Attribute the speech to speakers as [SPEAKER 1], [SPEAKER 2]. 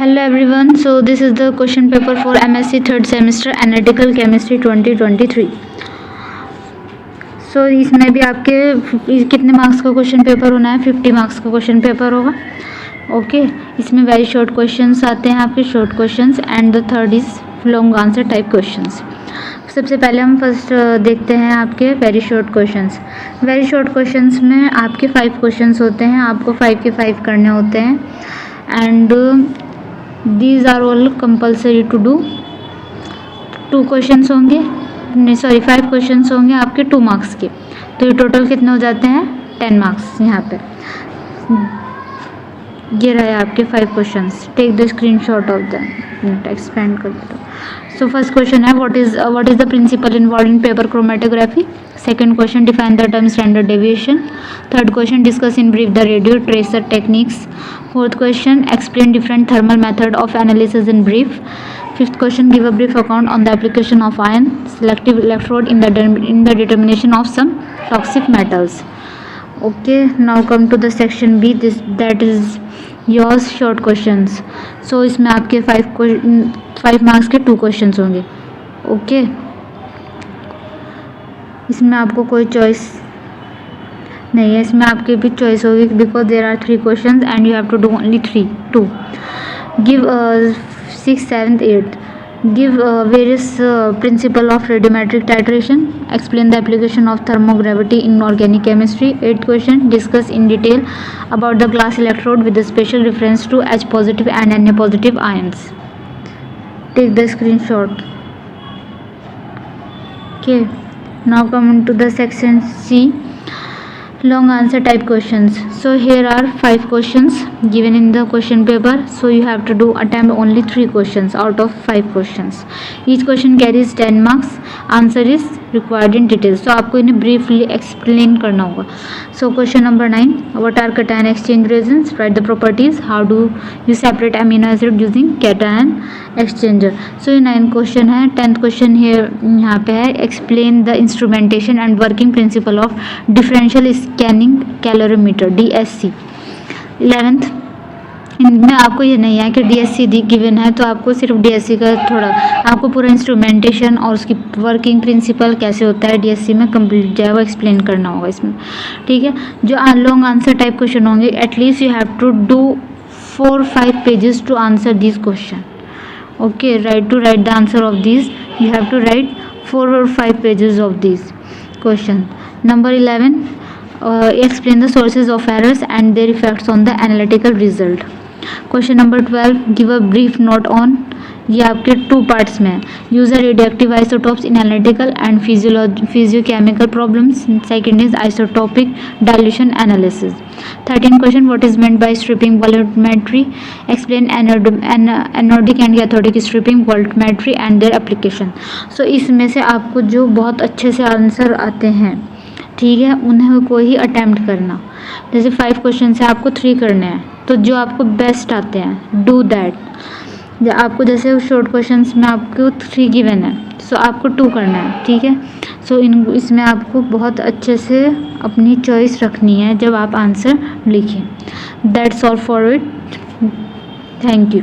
[SPEAKER 1] Hello everyone, so this is the question paper for MSc third semester Analytical Chemistry 2023. सो इसमें भी आपके कितने marks का क्वेश्चन पेपर होना है? 50 मार्क्स का क्वेश्चन पेपर होगा. ओके, इसमें वेरी शॉर्ट क्वेश्चंस आते हैं आपके, short questions, and the third is long answer type questions. सबसे पहले हम फर्स्ट देखते हैं आपके very short questions. Very short questions में आपके 5 क्वेश्चंस होते हैं, आपको 5 के 5 करने होते हैं, and these are all compulsory to do. 2 questions होंगे, नहीं सॉरी 5 क्वेश्चंस होंगे आपके 2 मार्क्स के, तो ये टोटल कितने हो जाते हैं? 10 मार्क्स. यहाँ पे ये रहे आपके 5 questions. Take the screenshot of the, expand कर दो. सो फर्स्ट क्वेश्चन है what is the principle involve in paper chromatography. Second question define the term standard deviation. Third question discuss in brief the radio tracer techniques. Fourth question explain different thermal method of analysis in brief. Fifth question, give a brief account on the application of ion selective electrode in the determination of some toxic metals. Okay, now come to the section B. That is yours short questions. So इसमें आपके 5 marks के 2 questions होंगे. Okay, इसमें आपको कोई choice नहीं है, इसमें आपके भी चॉइस होगी because there are 3 questions and you have to do only 2. Give 6th, 7th, 8th. Give various principle of radiometric titration. Explain the application of thermogravity in organic chemistry. 8th question, discuss in detail about the glass electrode with a special reference to H positive and Na positive ions. Take the screenshot. Okay, now come to the section C, long answer type questions. So here are 5 questions given in the question paper, so you have to attempt only 3 questions out of 5 questions. Each question carries 10 marks. Answer is required in detail, so आपको इन्हें briefly explain करना होगा. So question number 9, what are cation exchange reagents? Write the properties. How do you separate amino acid using cation exchanger? So ये 9 question है. 10th question here यहाँ पे है, explain the instrumentation and working principle of differential scanning calorimeter DSC. 11th, इनमें आपको ये नहीं है कि DSC गिवन है तो आपको सिर्फ DSC का थोड़ा, आपको पूरा इंस्ट्रूमेंटेशन और उसकी वर्किंग प्रिंसिपल कैसे होता है DSC में कंप्लीट जो है वो एक्सप्लेन करना होगा इसमें. ठीक है, जो लॉन्ग आंसर टाइप क्वेश्चन होंगे at least you have to do 4-5 pages to answer this question. Okay, write the answer of this you have to write 4 or 5 pages of this question. Number 11, explain the sources of errors and their effects on the analytical result. Question number 12, give a brief note on, ये आपके 2 parts में है, use radioactive isotopes in analytical and physiochemical problems. Second is isotopic dilution analysis. 13 question, what is meant by stripping voltammetry. Explain anodic and cathodic stripping voltammetry and their application. So इसमें से आपको जो बहुत अच्छे से answer आते हैं, ठीक है, उन्हें कोई ही अटैम्प्ट करना. जैसे 5 क्वेश्चन से आपको 3 करने हैं, तो जो आपको बेस्ट आते हैं डू दैट. आपको जैसे शॉर्ट क्वेश्चंस में आपको 3 गिवन है, सो आपको 2 करना है. ठीक है, सो इसमें आपको बहुत अच्छे से अपनी चॉइस रखनी है जब आप आंसर लिखें. That's all for it. Thank you.